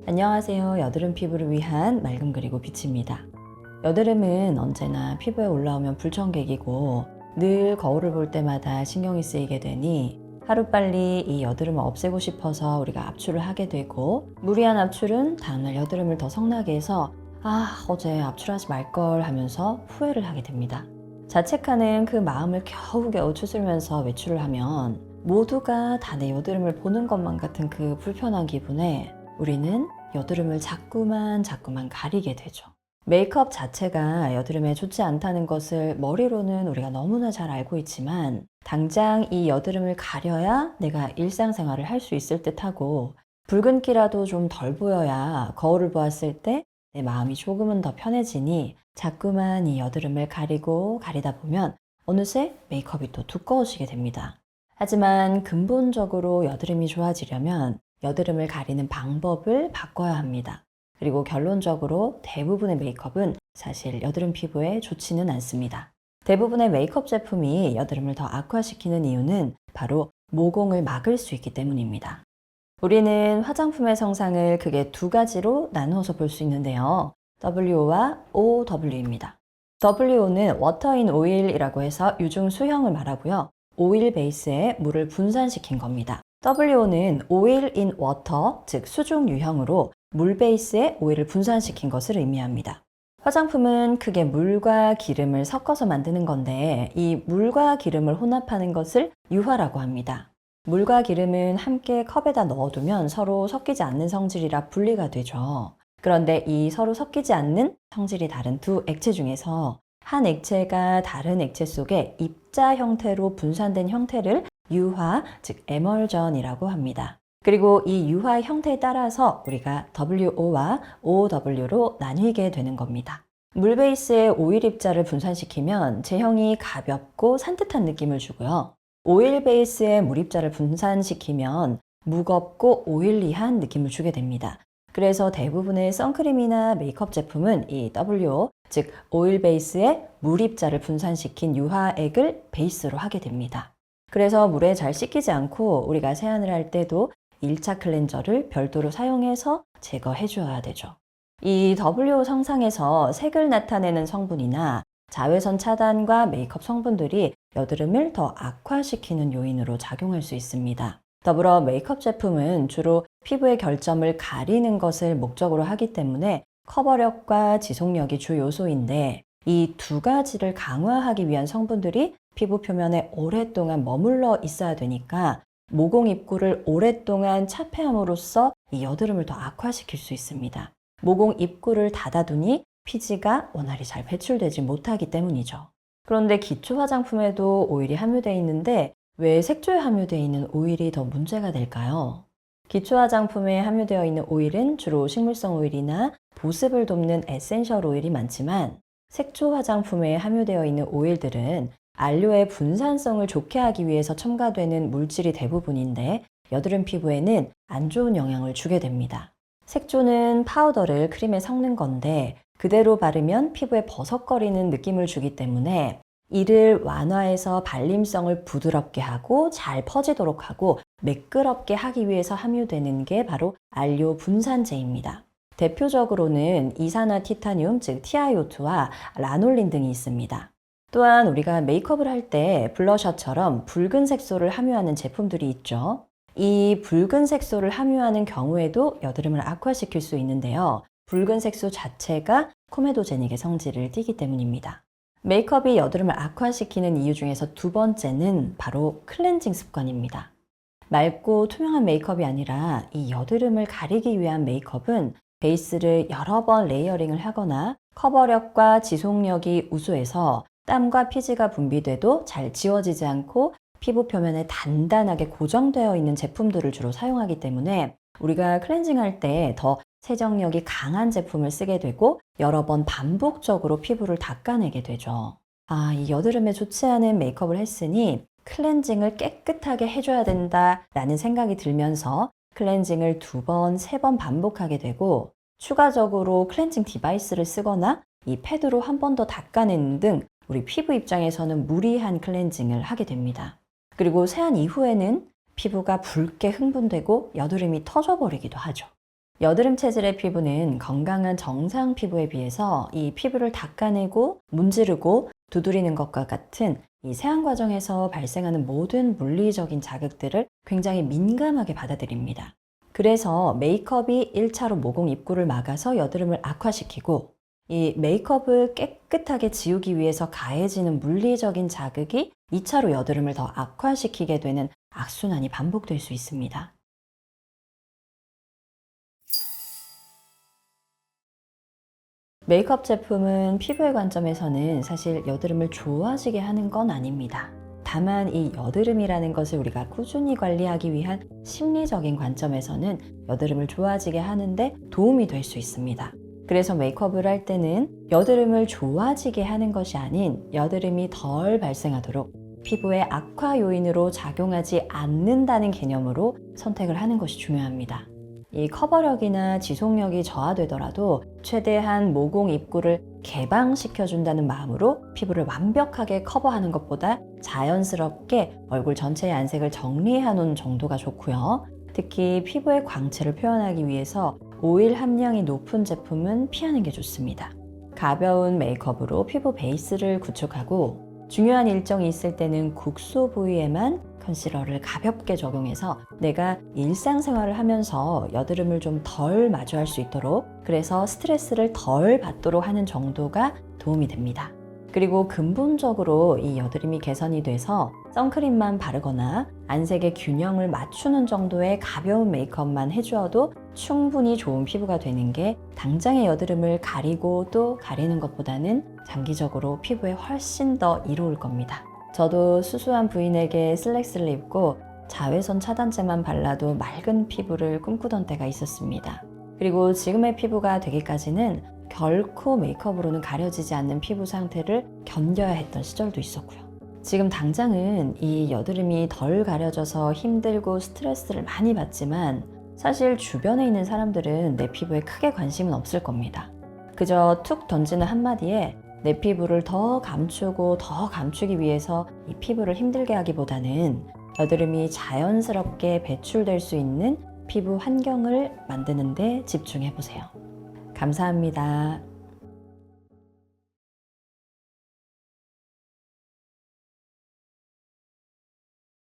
안녕하세요. 여드름 피부를 위한 맑음 그리고 빛입니다. 여드름은 언제나 피부에 올라오면 불청객이고 늘 거울을 볼 때마다 신경이 쓰이게 되니 하루빨리 이 여드름을 없애고 싶어서 우리가 압출을 하게 되고, 무리한 압출은 다음날 여드름을 더 성나게 해서 어제 압출하지 말걸 하면서 후회를 하게 됩니다. 자책하는 그 마음을 겨우겨우 추스르면서 외출을 하면 모두가 다 내 여드름을 보는 것만 같은 그 불편한 기분에 우리는 여드름을 자꾸만 가리게 되죠. 메이크업 자체가 여드름에 좋지 않다는 것을 머리로는 우리가 너무나 잘 알고 있지만, 당장 이 여드름을 가려야 내가 일상생활을 할 수 있을 듯하고, 붉은기라도 좀 덜 보여야 거울을 보았을 때 내 마음이 조금은 더 편해지니 자꾸만 이 여드름을 가리다 보면 어느새 메이크업이 또 두꺼워지게 됩니다. 하지만 근본적으로 여드름이 좋아지려면 여드름을 가리는 방법을 바꿔야 합니다. 그리고 결론적으로 대부분의 메이크업은 사실 여드름 피부에 좋지는 않습니다. 대부분의 메이크업 제품이 여드름을 더 악화시키는 이유는 바로 모공을 막을 수 있기 때문입니다. 우리는 화장품의 성상을 크게 두 가지로 나누어서 볼 수 있는데요. WO와 OW입니다. WO는 Water in Oil이라고 해서 유중 수형을 말하고요. 오일 베이스에 물을 분산시킨 겁니다. WO는 Oil in Water, 즉 수중 유형으로 물 베이스에 오일을 분산시킨 것을 의미합니다. 화장품은 크게 물과 기름을 섞어서 만드는 건데, 이 물과 기름을 혼합하는 것을 유화라고 합니다. 물과 기름은 함께 컵에다 넣어두면 서로 섞이지 않는 성질이라 분리가 되죠. 그런데 이 서로 섞이지 않는 성질이 다른 두 액체 중에서 한 액체가 다른 액체 속에 입자 형태로 분산된 형태를 유화, 즉 에멀전이라고 합니다. 그리고 이 유화 형태에 따라서 우리가 WO와 OW로 나뉘게 되는 겁니다. 물 베이스에 오일 입자를 분산시키면 제형이 가볍고 산뜻한 느낌을 주고요. 오일 베이스에 물 입자를 분산시키면 무겁고 오일리한 느낌을 주게 됩니다. 그래서 대부분의 선크림이나 메이크업 제품은 이 WO, 즉 오일 베이스에 물 입자를 분산시킨 유화액을 베이스로 하게 됩니다. 그래서 물에 잘 씻기지 않고 우리가 세안을 할 때도 1차 클렌저를 별도로 사용해서 제거해 주어야 되죠. 이 WO 성상에서 색을 나타내는 성분이나 자외선 차단과 메이크업 성분들이 여드름을 더 악화시키는 요인으로 작용할 수 있습니다. 더불어 메이크업 제품은 주로 피부의 결점을 가리는 것을 목적으로 하기 때문에 커버력과 지속력이 주 요소인데, 이 두 가지를 강화하기 위한 성분들이 피부 표면에 오랫동안 머물러 있어야 되니까 모공 입구를 오랫동안 차폐함으로써 이 여드름을 더 악화시킬 수 있습니다. 모공 입구를 닫아두니 피지가 원활히 잘 배출되지 못하기 때문이죠. 그런데 기초 화장품에도 오일이 함유되어 있는데 왜 색조에 함유되어 있는 오일이 더 문제가 될까요? 기초 화장품에 함유되어 있는 오일은 주로 식물성 오일이나 보습을 돕는 에센셜 오일이 많지만, 색조 화장품에 함유되어 있는 오일들은 안료의 분산성을 좋게 하기 위해서 첨가되는 물질이 대부분인데 여드름 피부에는 안 좋은 영향을 주게 됩니다. 색조는 파우더를 크림에 섞는 건데 그대로 바르면 피부에 버석거리는 느낌을 주기 때문에 이를 완화해서 발림성을 부드럽게 하고 잘 퍼지도록 하고 매끄럽게 하기 위해서 함유되는 게 바로 안료 분산제입니다. 대표적으로는 이산화티타늄, 즉 TiO2와 라놀린 등이 있습니다. 또한 우리가 메이크업을 할 때 블러셔처럼 붉은 색소를 함유하는 제품들이 있죠. 이 붉은 색소를 함유하는 경우에도 여드름을 악화시킬 수 있는데요. 붉은 색소 자체가 코메도제닉의 성질을 띠기 때문입니다. 메이크업이 여드름을 악화시키는 이유 중에서 두 번째는 바로 클렌징 습관입니다. 맑고 투명한 메이크업이 아니라 이 여드름을 가리기 위한 메이크업은 베이스를 여러 번 레이어링을 하거나 커버력과 지속력이 우수해서 땀과 피지가 분비돼도 잘 지워지지 않고 피부 표면에 단단하게 고정되어 있는 제품들을 주로 사용하기 때문에 우리가 클렌징할 때 더 세정력이 강한 제품을 쓰게 되고 여러 번 반복적으로 피부를 닦아내게 되죠. 이 여드름에 좋지 않은 메이크업을 했으니 클렌징을 깨끗하게 해줘야 된다라는 생각이 들면서 클렌징을 2번, 3번 반복하게 되고, 추가적으로 클렌징 디바이스를 쓰거나 이 패드로 한 번 더 닦아내는 등 우리 피부 입장에서는 무리한 클렌징을 하게 됩니다. 그리고 세안 이후에는 피부가 붉게 흥분되고 여드름이 터져버리기도 하죠. 여드름 체질의 피부는 건강한 정상 피부에 비해서 이 피부를 닦아내고 문지르고 두드리는 것과 같은 이 세안 과정에서 발생하는 모든 물리적인 자극들을 굉장히 민감하게 받아들입니다. 그래서 메이크업이 1차로 모공 입구를 막아서 여드름을 악화시키고 이 메이크업을 깨끗하게 지우기 위해서 가해지는 물리적인 자극이 2차로 여드름을 더 악화시키게 되는 악순환이 반복될 수 있습니다. 메이크업 제품은 피부의 관점에서는 사실 여드름을 좋아지게 하는 건 아닙니다. 다만 이 여드름이라는 것을 우리가 꾸준히 관리하기 위한 심리적인 관점에서는 여드름을 좋아지게 하는데 도움이 될 수 있습니다. 그래서 메이크업을 할 때는 여드름을 좋아지게 하는 것이 아닌 여드름이 덜 발생하도록 피부의 악화 요인으로 작용하지 않는다는 개념으로 선택을 하는 것이 중요합니다. 이 커버력이나 지속력이 저하되더라도 최대한 모공 입구를 개방시켜준다는 마음으로 피부를 완벽하게 커버하는 것보다 자연스럽게 얼굴 전체의 안색을 정리해놓은 정도가 좋고요. 특히 피부의 광채를 표현하기 위해서 오일 함량이 높은 제품은 피하는 게 좋습니다. 가벼운 메이크업으로 피부 베이스를 구축하고 중요한 일정이 있을 때는 국소 부위에만 컨실러를 가볍게 적용해서 내가 일상생활을 하면서 여드름을 좀 덜 마주할 수 있도록, 그래서 스트레스를 덜 받도록 하는 정도가 도움이 됩니다. 그리고 근본적으로 이 여드름이 개선이 돼서 선크림만 바르거나 안색의 균형을 맞추는 정도의 가벼운 메이크업만 해주어도 충분히 좋은 피부가 되는 게 당장의 여드름을 가리고 또 가리는 것보다는 장기적으로 피부에 훨씬 더 이로울 겁니다. 저도 수수한 부인에게 슬랙스를 입고 자외선 차단제만 발라도 맑은 피부를 꿈꾸던 때가 있었습니다. 그리고 지금의 피부가 되기까지는 결코 메이크업으로는 가려지지 않는 피부 상태를 견뎌야 했던 시절도 있었고요. 지금 당장은 이 여드름이 덜 가려져서 힘들고 스트레스를 많이 받지만 사실 주변에 있는 사람들은 내 피부에 크게 관심은 없을 겁니다. 그저 툭 던지는 한마디에 내 피부를 더 감추고 더 감추기 위해서 이 피부를 힘들게 하기보다는 여드름이 자연스럽게 배출될 수 있는 피부 환경을 만드는 데 집중해 보세요. 감사합니다.